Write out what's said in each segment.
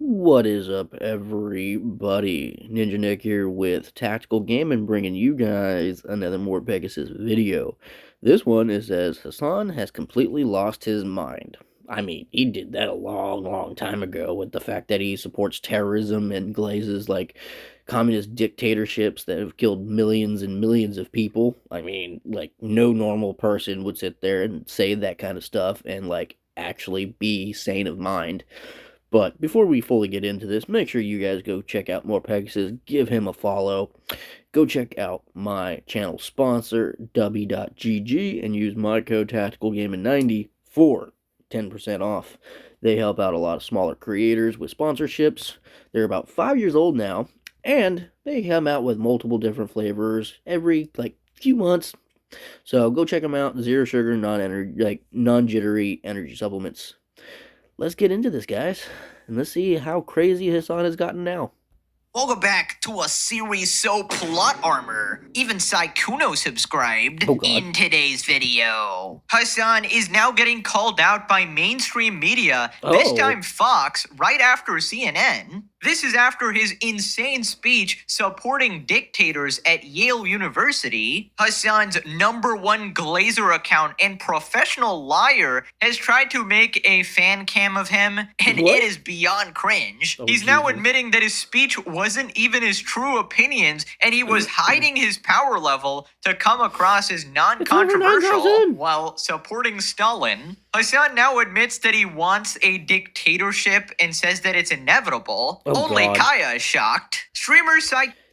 What is up, everybody? Ninja Nick here with Tactical Gaming, bringing you guys another more Pegasus video. This one is as Hassan has completely lost his mind. I mean, he did that a long time ago with the fact that he supports terrorism and glazes like communist dictatorships that have killed millions and millions of people. I mean, like, no normal person would sit there and say that kind of stuff and, like, actually be sane of mind. But before we fully get into this, make sure you guys go check out more Pegasus, give him a follow. Go check out my channel sponsor, W.GG, and use my code TacticalGaming90 for 10% off. They help out a lot of smaller creators with sponsorships. They're about 5 years old now, and they come out with multiple different flavors every few months. So go check them out. Zero sugar, non-jittery energy supplements. Let's get into this, guys, and let's see how crazy Hassan has gotten now. Welcome back to a series so plot armor. Even Saikuno subscribed. In today's video, Hassan is now getting called out by mainstream media, this time Fox, right after CNN. This is after his insane speech supporting dictators at Yale University. Hassan's #1 Glazer account and professional liar has tried to make a fan cam of him, and it is beyond cringe. He's now admitting that his speech wasn't even his true opinions, and he was hiding his power level to come across as non-controversial while supporting Stalin. Hassan now admits that he wants a dictatorship and says that it's inevitable. Only Kaya is shocked. Streamer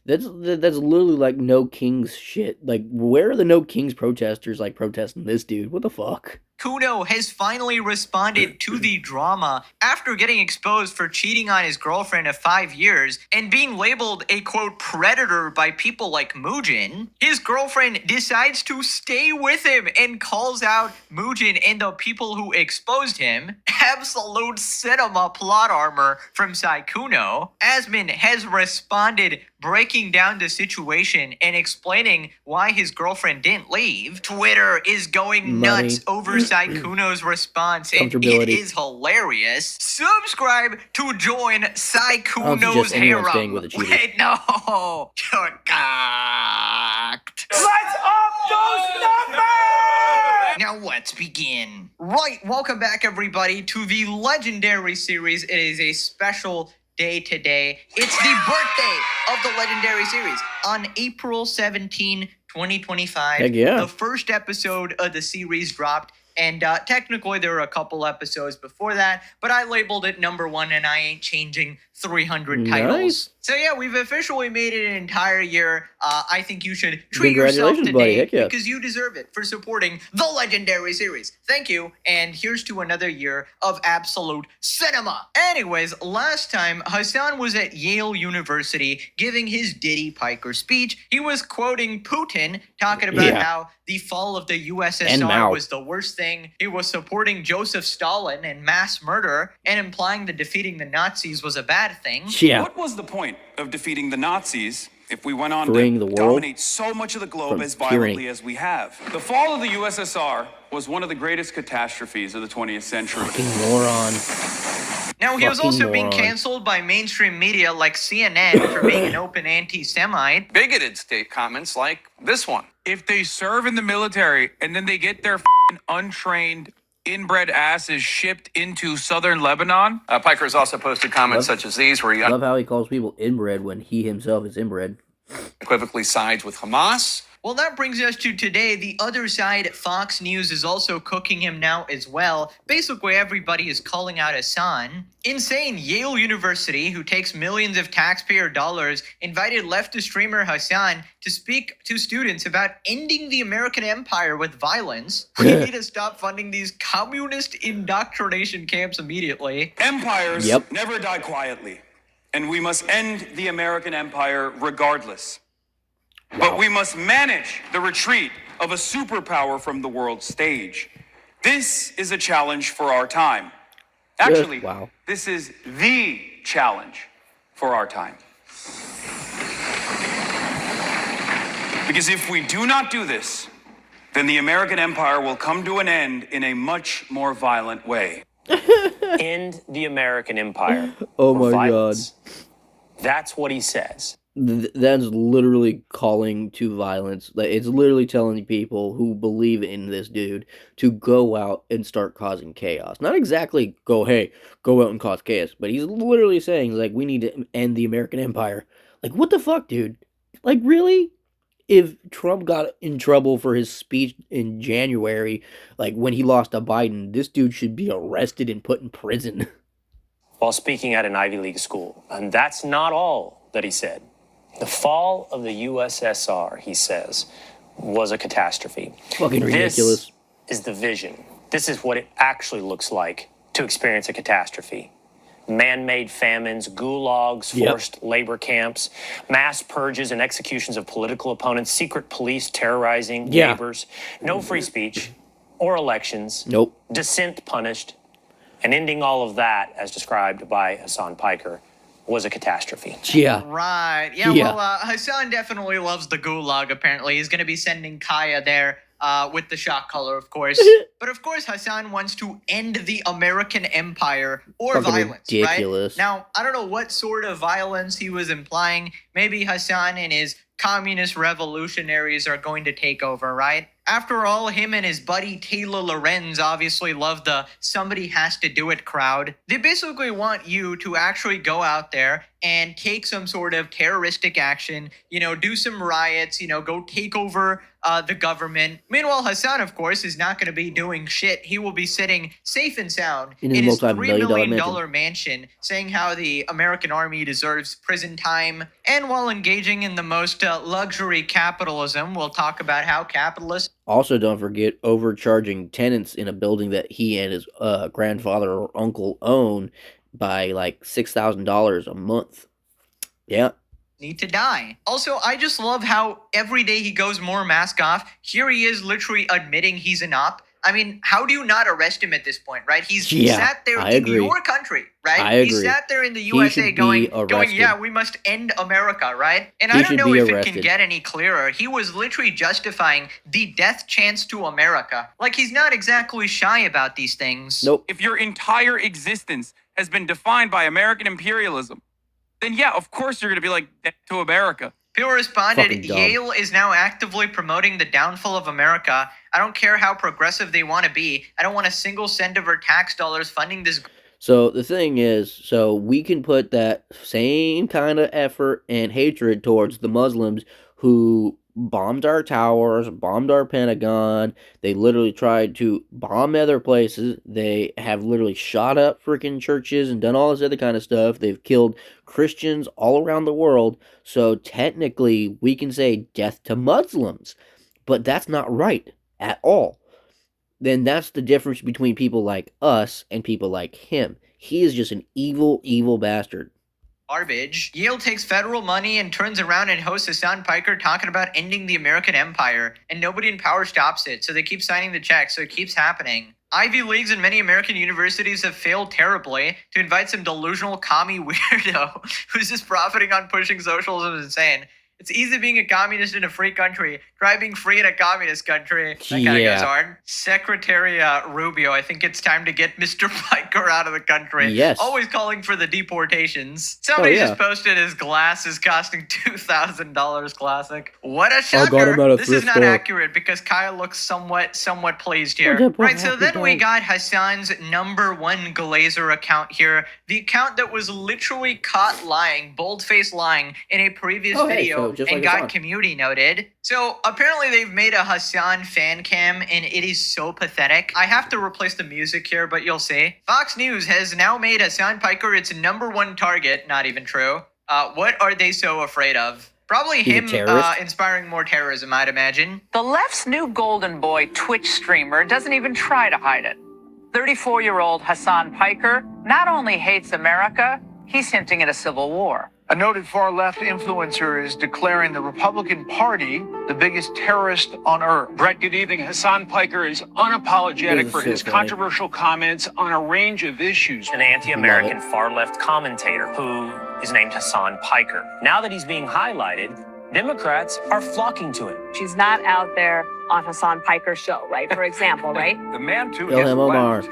That's literally like No Kings shit. Like, where are the No Kings protesters like protesting this dude? What the fuck? Kuno has finally responded to the drama after getting exposed for cheating on his girlfriend of 5 years and being labeled a, quote, predator by people like Muujin. His girlfriend decides to stay with him and calls out Muujin and the people who exposed him. Absolute cinema plot armor from Saikuno. Asmin has responded, breaking down the situation and explaining why his girlfriend didn't leave. Twitter is going nuts over Saikuno's response, and it is hilarious. Subscribe to join Saikuno's harem. Wait, no, you're cocked. Let's up those numbers! Now let's begin. Right, welcome back everybody to the legendary series. It is a special day today. It's the birthday of the legendary series on April 17, 2025. Heck yeah. The first episode of the series dropped, and technically there were a couple episodes before that, but I labeled it #1 and I ain't changing 300 titles. Nice. So yeah, we've officially made it an entire year. I think you should treat yourself today because you deserve it for supporting the legendary series. Thank you, and here's to another year of absolute cinema. Anyways, last time Hassan was at Yale University giving his Diddy Piker speech. He was quoting Putin, talking about how the fall of the USSR was the worst thing. He was supporting Joseph Stalin and mass murder and implying that defeating the Nazis was a bad thing. Yeah. What was the point of defeating the Nazis if we went on to dominate so much of the globe as violently as we have? The fall of the USSR was one of the greatest catastrophes of the 20th century. Fucking moron. Now, he was also being canceled by mainstream media like CNN for being an open anti-Semite. Bigoted state comments like this one. If they serve in the military and then they get their untrained, inbred asses shipped into southern Lebanon. Piker has also posted comments such as these, where he love how he calls people inbred when he himself is inbred. Unequivocally sides with Hamas. Well, that brings us to today. The other side, Fox News, is also cooking him now as well. Basically, everybody is calling out Hassan. Insane. Yale University, who takes millions of taxpayer dollars, invited leftist streamer Hassan to speak to students about ending the American empire with violence. We need to stop funding these communist indoctrination camps immediately. Empires never die quietly, and we must end the American empire regardless. But we must manage the retreat of a superpower from the world stage. This is a challenge for our time. Actually, this is the challenge for our time. Because if we do not do this, then the American empire will come to an end in a much more violent way. End the American empire. Oh or my violence. That's what he says. That's literally calling to violence. Like, it's literally telling people who believe in this dude to go out and start causing chaos. Not exactly go out and cause chaos, but he's literally saying like we need to end the American empire. Like what the fuck, dude? Like really? If Trump got in trouble for his speech in January, like when he lost to Biden, this dude should be arrested and put in prison. While speaking at an Ivy League school. And that's not all that he said. The fall of the USSR, he says, was a catastrophe. Fucking ridiculous. This is the vision. This is what it actually looks like to experience a catastrophe. Man-made famines, gulags, forced labor camps, mass purges and executions of political opponents, secret police terrorizing neighbors, no free speech or elections, dissent punished, and ending all of that, as described by Hassan Piker, was a catastrophe. Right. Well, Hassan definitely loves the gulag, apparently. He's going to be sending Kaya there with the shock collar, of course. But of course, Hassan wants to end the American empire or Fucking violence, ridiculous. right? Now, I don't know what sort of violence he was implying. Maybe Hassan and his communist revolutionaries are going to take over, right? After all, him and his buddy Taylor Lorenz obviously love the somebody has to do it crowd. They basically want you to actually go out there and take some sort of terroristic action, do some riots, go take over the government. Meanwhile, Hassan, of course, is not going to be doing shit. He will be sitting safe and sound in his $3 million mansion, saying how the American army deserves prison time. And while engaging in the most luxury capitalism, we'll talk about how capitalists also don't forget overcharging tenants in a building that he and his grandfather or uncle own by like $6,000 a month. Yeah. Need to die. Also, I just love how every day he goes more mask off. Here he is literally admitting he's an op. I mean, how do you not arrest him at this point, right? He's sat there in your country, right? He sat there in the USA going, yeah, we must end America, right? And I don't know if it can get any clearer. He was literally justifying the death chance to America. Like, he's not exactly shy about these things. Nope. If your entire existence has been defined by American imperialism, then yeah, of course you're going to be like, death to America. People responded, Yale is now actively promoting the downfall of America. I don't care how progressive they want to be. I don't want a single cent of our tax dollars funding this. So the thing is, so we can put that same kind of effort and hatred towards the Muslims who bombed our towers, bombed our Pentagon. They literally tried to bomb other places. They have literally shot up freaking churches and done all this other kind of stuff. They've killed Christians all around the world. So technically, we can say death to Muslims. But that's not right at all. Then that's the difference between people like us and people like him. He is just an evil, evil bastard. Garbage. Yale takes federal money and turns around and hosts Hassan Piker talking about ending the American empire, and nobody in power stops it, so they keep signing the checks, so it keeps happening. Ivy Leagues and many American universities have failed terribly to invite some delusional commie weirdo who's just profiting on pushing socialism is insane. It's easy being a communist in a free country. Try being free in a communist country. That kind of goes hard. Secretary Rubio, I think it's time to get Mr. Piker out of the country. Yes. Always calling for the deportations. Somebody just posted his glasses costing $2,000 classic. What a shocker. got him at a This thrift is not store. accurate because Kyle looks somewhat pleased here. Right, so then we got Hassan's #1 Glazer account here. The account that was literally caught lying, bold-faced lying, in a previous video. Just And like got Hassan. community noted. So apparently they've made a Hassan fan cam and it is so pathetic. I have to replace the music here, but you'll see. Fox News has now made Hassan Piker its #1 target. Not even true. What are they so afraid of? Probably He's a him terrorist. inspiring more terrorism, I'd imagine. The left's new golden boy Twitch streamer doesn't even try to hide it. 34-year-old Hassan Piker not only hates America, he's hinting at a civil war. A noted far-left influencer is declaring the Republican Party the biggest terrorist on earth. Brett, good evening. Hassan Piker is unapologetic This is for so his funny. controversial comments on a range of issues. An anti-American far-left commentator who is named Hassan Piker. Now that he's being highlighted, Democrats are flocking to him. She's not out there on Hassan Piker's show, right? For example, right? The man to Ilham his Omar. left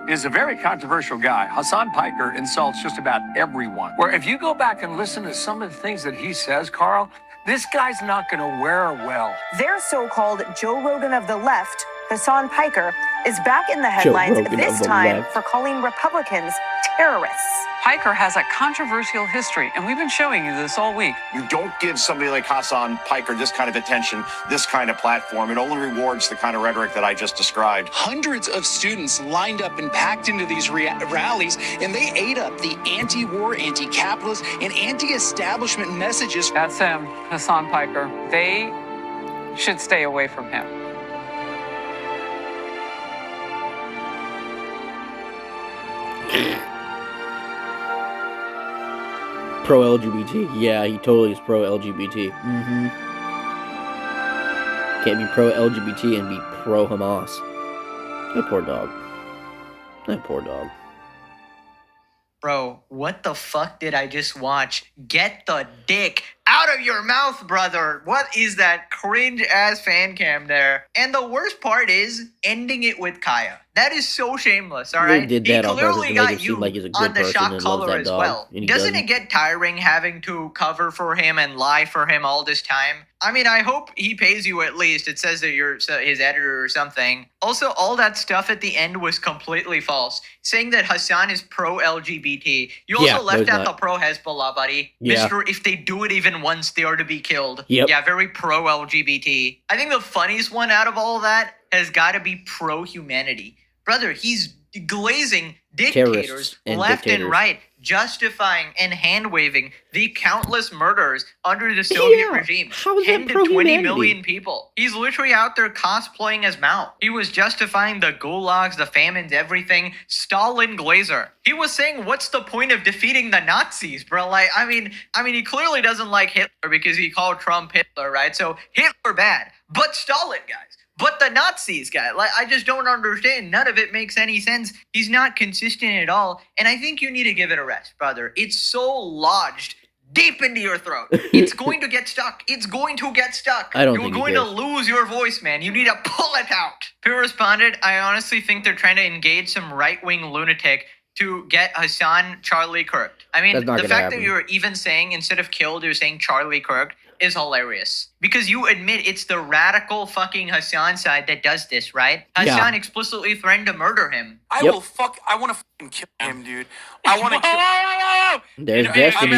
is a very controversial guy. Hassan Piker insults just about everyone. Where if you go back and listen to some of the things that he says, Carl, this guy's not going to wear well. Their so-called Joe Rogan of the left, Hassan Piker, is back in the headlines this time for calling Republicans terrorists. Piker has a controversial history, and we've been showing you this all week. You don't give somebody like Hassan Piker this kind of attention, this kind of platform. It only rewards the kind of rhetoric that I just described. Hundreds of students lined up and packed into these rallies, and they ate up the anti-war, anti-capitalist, and anti-establishment messages. That's him, Hassan Piker. They should stay away from him. Pro-LGBT. Yeah, he totally is pro-LGBT. Can't be pro-LGBT and be pro-Hamas. That poor dog. That poor dog. Bro, what the fuck did I just watch? Get the dick out of your mouth, brother. What is that cringe-ass fan cam there? And the worst part is ending it with Kaya. That is so shameless, all right? They did that he on purpose clearly to make got him seem you like he's a good on the person shock and loves collar that as dog, well. and he Doesn't doesn't. it get tiring having to cover for him and lie for him all this time? I mean, I hope he pays you at least. It says that you're his editor or something. Also, all that stuff at the end was completely false. Saying that Hassan is pro-LGBT. You also left out the pro-Hezbollah, buddy. Yeah. Mr. If they do it even once, they are to be killed. Yep. Yeah, very pro-LGBT. I think the funniest one out of all of that has got to be pro-humanity. Brother, he's glazing dictators left and right, justifying and hand-waving the countless murders under the Soviet regime. How is 10 that to 20 pro-humanity? million people. He's literally out there cosplaying as Mao. He was justifying the gulags, the famines, everything. Stalin Glazer. He was saying, what's the point of defeating the Nazis, bro? Like, I mean, he clearly doesn't like Hitler because he called Trump Hitler, right? So Hitler bad, but Stalin, guys. But the Nazis guy, like, I just don't understand. None of it makes any sense. He's not consistent at all. And I think you need to give it a rest, brother. It's so lodged deep into your throat. It's going to get stuck. It's going to get stuck. I don't You're think he going to cares. lose your voice, man. You need to pull it out. Peer responded, I honestly think they're trying to engage some right-wing lunatic to get Hassan Charlie Kirk. I mean, That's not the gonna fact happen. that you're even saying, instead of killed, you're saying Charlie Kirk is hilarious. Because you admit it's the radical fucking Hassan side that does this, right? Hassan explicitly threatened to murder him. I Yep. will fuck. I want to fucking kill him, dude. I want to kill. There's Destiny.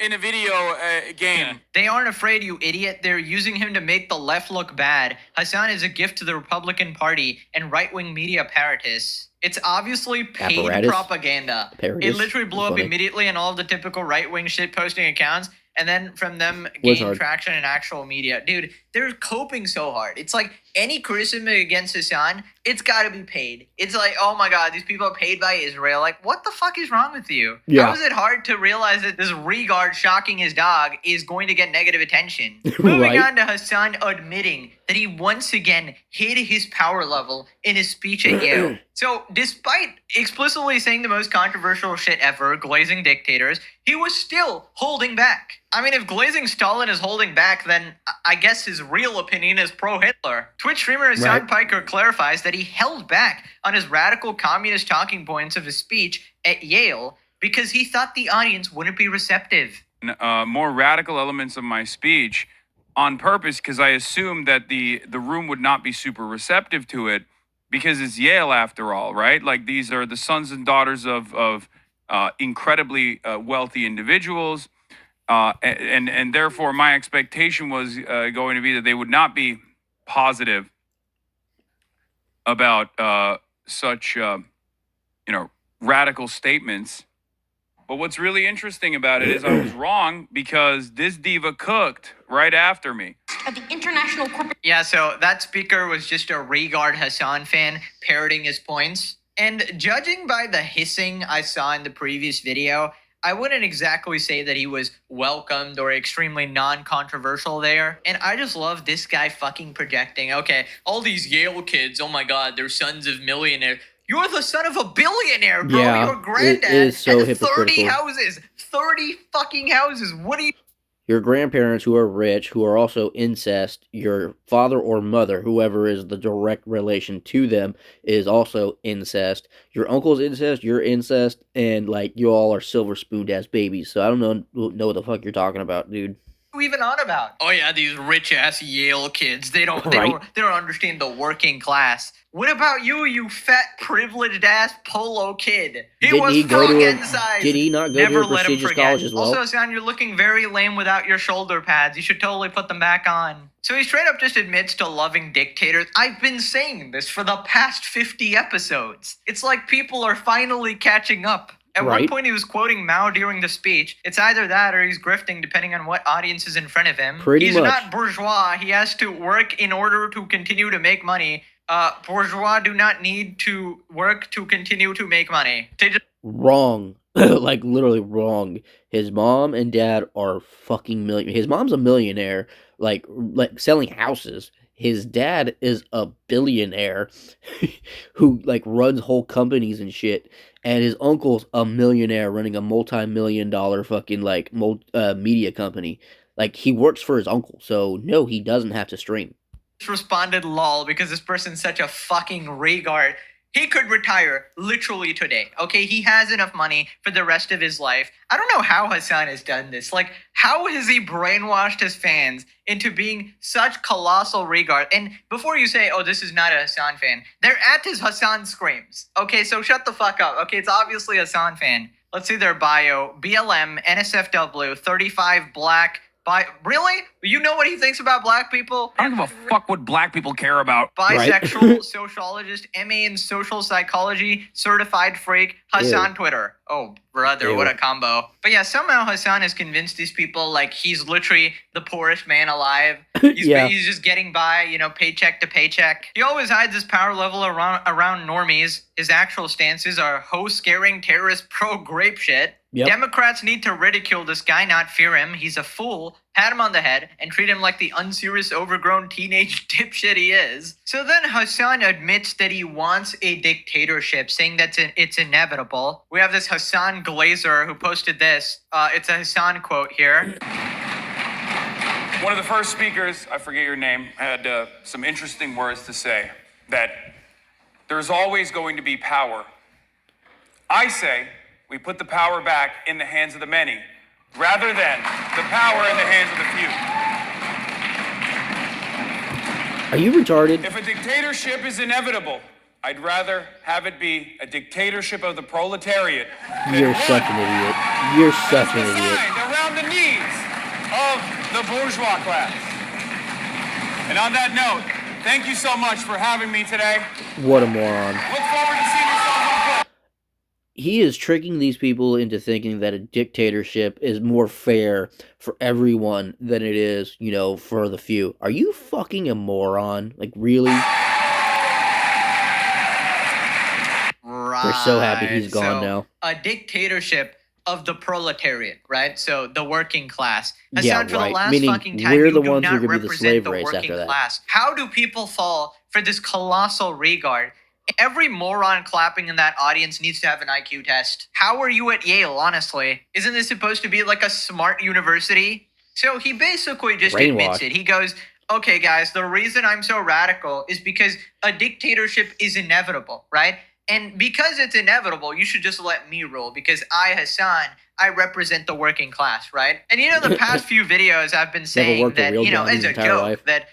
In a video game. They aren't afraid, you idiot. They're using him to make the left look bad. Hassan is a gift to the Republican Party and right-wing media apparatus. It's obviously paid Apparatus? propaganda. Apparatus? It literally blew up Funny. immediately in all the typical right-wing shit-posting accounts. And then from them Was gain hard. traction in actual media. Dude, they're coping so hard. It's like any criticism against Hassan, it's got to be paid. It's like, oh my God, these people are paid by Israel. Like, what the fuck is wrong with you? Yeah. How is it hard to realize that this regard shocking his dog is going to get negative attention? Moving Right. on to Hassan admitting that he once again hid his power level in his speech at Yale. So, despite explicitly saying the most controversial shit ever, glazing dictators, he was still holding back. I mean, if glazing Stalin is holding back, then I guess his real opinion is pro-Hitler. Twitch streamer Hassan Right. Piker clarifies that he held back on his radical communist talking points of his speech at Yale because he thought the audience wouldn't be receptive. More radical elements of my speech on purpose because I assumed that the room would not be super receptive to it because it's Yale after all, right? Like these are the sons and daughters of incredibly wealthy individuals. And therefore my expectation was going to be that they would not be positive about such, radical statements. But what's really interesting about it is I was wrong because this diva cooked right after me. Of the international corporate. Yeah, so that speaker was just a Regard Hassan fan parroting his points. And judging by the hissing I saw in the previous video, I wouldn't exactly say that he was welcomed or extremely non-controversial there. And I just love this guy fucking projecting, okay, all these Yale kids, oh my God, they're sons of millionaires. You're the son of a billionaire, bro. Yeah, Your granddad it is so had 30 hypocritical. houses. 30 fucking houses. What do you... your grandparents who are rich, who are also incest, your father or mother, whoever is the direct relation to them, is also incest. Your uncle's incest, you're incest, and like you all are silver spooned ass babies. So I don't know what the fuck you're talking about, dude. What are you even on about? Oh yeah, these rich ass Yale kids. They don't understand the working class. What about you, you fat privileged ass polo kid? He Did was he go to frog a, sized. Did he not go Never to a let him prestigious forget. college as well? Also, Hassan, you're looking very lame without your shoulder pads. You should totally put them back on. So he straight up just admits to loving dictators. I've been saying this for the past 50 episodes. It's like people are finally catching up. At one point, he was quoting Mao during the speech. It's either that or he's grifting, depending on what audience is in front of him. He's not bourgeois. He has to work in order to continue to make money. Bourgeois do not need to work to continue to make money. Wrong. Like, literally wrong. His mom and dad are fucking His mom's a millionaire, like selling houses. His dad is a billionaire who like runs whole companies and shit. And his uncle's a millionaire running a multi-million-dollar fucking like media company. Like, he works for his uncle, so no, he doesn't have to stream. Responded lol because this person's such a fucking regard. He could retire literally today. Okay, he has enough money for the rest of his life. I don't know how Hassan has done this. Like, how has he brainwashed his fans into being such colossal regard? And before you say, oh, this is not a Hassan fan, they're at his Hassan screams. Okay, so shut the fuck up. Okay, it's obviously a Hassan fan. Let's see their bio. BLM, NSFW, 35 black. Really? You know what he thinks about black people? I don't give a fuck what black people care about. Bisexual, sociologist, MA in social psychology, certified freak, Hassan Twitter. Oh, brother, what a combo. But yeah, somehow Hassan has convinced these people like he's literally the poorest man alive. He's just getting by, paycheck to paycheck. He always hides his power level around normies. His actual stances are ho-scaring terrorist pro-grape shit. Democrats need to ridicule this guy, not fear him. He's a fool. Pat him on the head and treat him like the unserious, overgrown teenage dipshit he is. So then Hassan admits that he wants a dictatorship, saying that it's inevitable. We have this Hassan Glazer who posted this. It's a Hassan quote here. One of the first speakers, I forget your name, had some interesting words to say, that there's always going to be power. I say we put the power back in the hands of the many, rather than the power in the hands of the few. Are you retarded? If a dictatorship is inevitable, I'd rather have it be a dictatorship of the proletariat. You're such an idiot. You're such an idiot. Around the needs of the bourgeois class. And on that note, thank you so much for having me today. What a moron. Look forward to seeing yourselves on play. He is tricking these people into thinking that a dictatorship is more fair for everyone than it is, for the few. Are you fucking a moron? Like, really? Right. We're so happy he's gone now. A dictatorship of the proletariat, right? So the working class. Hassan, for the last Meaning fucking time, we're the you ones do who are not going to be the slave represent the race working after that. class. How do people fall for this colossal regard? Every moron clapping in that audience needs to have an IQ test. How are you at Yale, honestly? Isn't this supposed to be like a smart university? So he basically just admits it. He goes, okay, guys, the reason I'm so radical is because a dictatorship is inevitable, right? And because it's inevitable, you should just let me rule because Hassan, I represent the working class, right? And the past few videos I've been saying that, as a joke, that,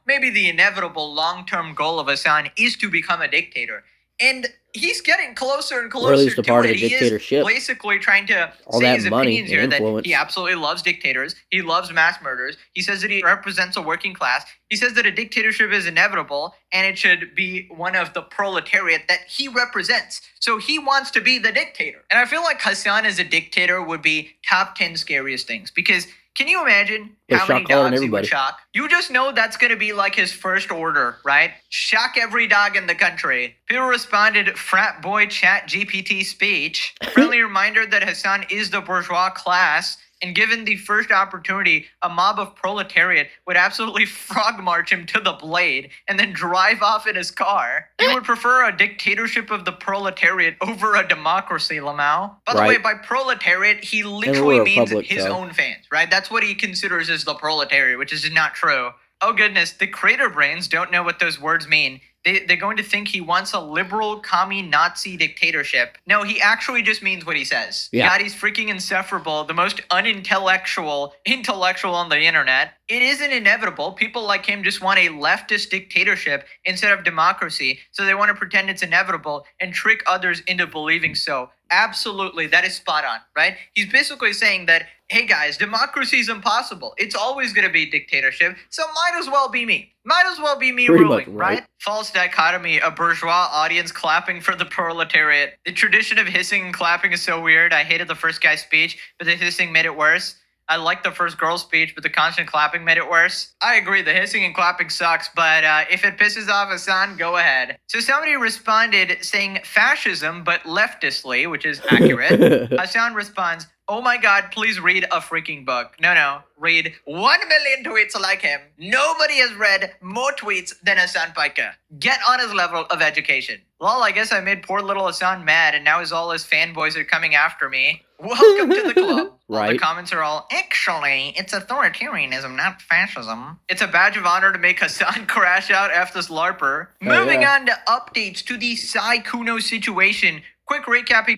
maybe the inevitable long-term goal of Hassan is to become a dictator. And he's getting closer and closer or at least a part to of it. a dictatorship. He is basically trying to all say that his money opinions here and influence. that he absolutely loves dictators. He loves mass murders. He says that he represents a working class. He says that a dictatorship is inevitable and it should be one of the proletariat that he represents. So he wants to be the dictator. And I feel like Hassan as a dictator would be top 10 scariest things because can you imagine how many dogs he would shock? You just know that's going to be like his first order, right? Shock every dog in the country. People responded, frat boy chat GPT speech. Friendly reminder that Hassan is the bourgeois class. And given the first opportunity, a mob of proletariat would absolutely frog march him to the blade and then drive off in his car. He would prefer a dictatorship of the proletariat over a democracy, Lamau. By the way, by proletariat, he literally means his own fans, right? That's what he considers as the proletariat, which is not true. Oh goodness, the creator brains don't know what those words mean. They're going to think he wants a liberal, commie, Nazi dictatorship. No, he actually just means what he says. Yeah. God, he's freaking insufferable, the most intellectual on the internet. It isn't inevitable. People like him just want a leftist dictatorship instead of democracy, so they want to pretend it's inevitable and trick others into believing so. Absolutely, that is spot on, right? He's basically saying that, hey guys, democracy is impossible. It's always going to be dictatorship, so might as well be me. Might as well be me ruling, right? False dichotomy, a bourgeois audience clapping for the proletariat. The tradition of hissing and clapping is so weird. I hated the first guy's speech, but the hissing made it worse. I liked the first girl's speech, but the constant clapping made it worse. I agree, the hissing and clapping sucks, but if it pisses off Hasan, go ahead. So somebody responded saying fascism, but leftistly, which is accurate. Hasan responds, oh my god, please read a freaking book. No, read 1 million tweets like him. Nobody has read more tweets than Hasan Piker. Get on his level of education. Lol, I guess I made poor little Hasan mad, and now all his fanboys are coming after me. Welcome to the club. All the comments are all, actually, it's authoritarianism, not fascism. It's a badge of honor to make Hasan crash out after this LARPer. Moving on to updates to the Sai Kuno situation. Quick recapping.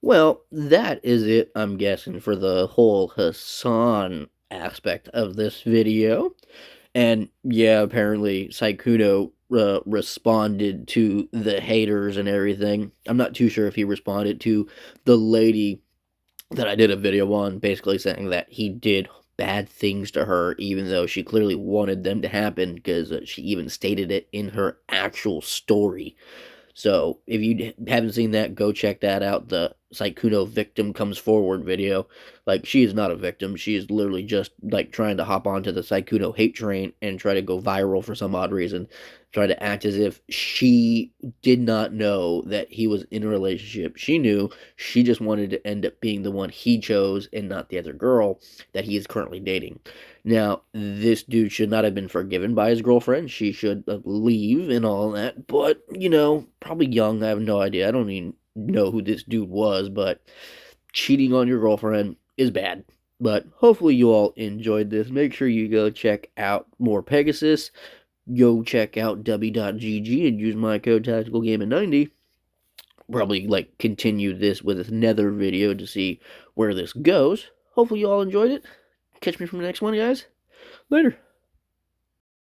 Well, that is it, I'm guessing, for the whole Hasan aspect of this video. And yeah, apparently Sai Kuno responded to the haters and everything. I'm not too sure if he responded to the lady that I did a video on, basically saying that he did bad things to her, even though she clearly wanted them to happen, because she even stated it in her actual story. So, if you haven't seen that, go check that out. The Sai Kuno victim comes forward video. Like, she is not a victim. She is literally just, like, trying to hop onto the Sai Kuno hate train and try to go viral for some odd reason. Try to act as if she did not know that he was in a relationship. She knew. She just wanted to end up being the one he chose and not the other girl that he is currently dating. Now, this dude should not have been forgiven by his girlfriend. She should leave and all that. But, you know, probably young. I have no idea. I don't even know who this dude was. But cheating on your girlfriend is bad. But hopefully you all enjoyed this. Make sure you go check out more Pegasus. Go check out w.gg and use my code TacticalGaming90. Probably, like, continue this with another video to see where this goes. Hopefully you all enjoyed it. Catch me from the next one, guys. Later.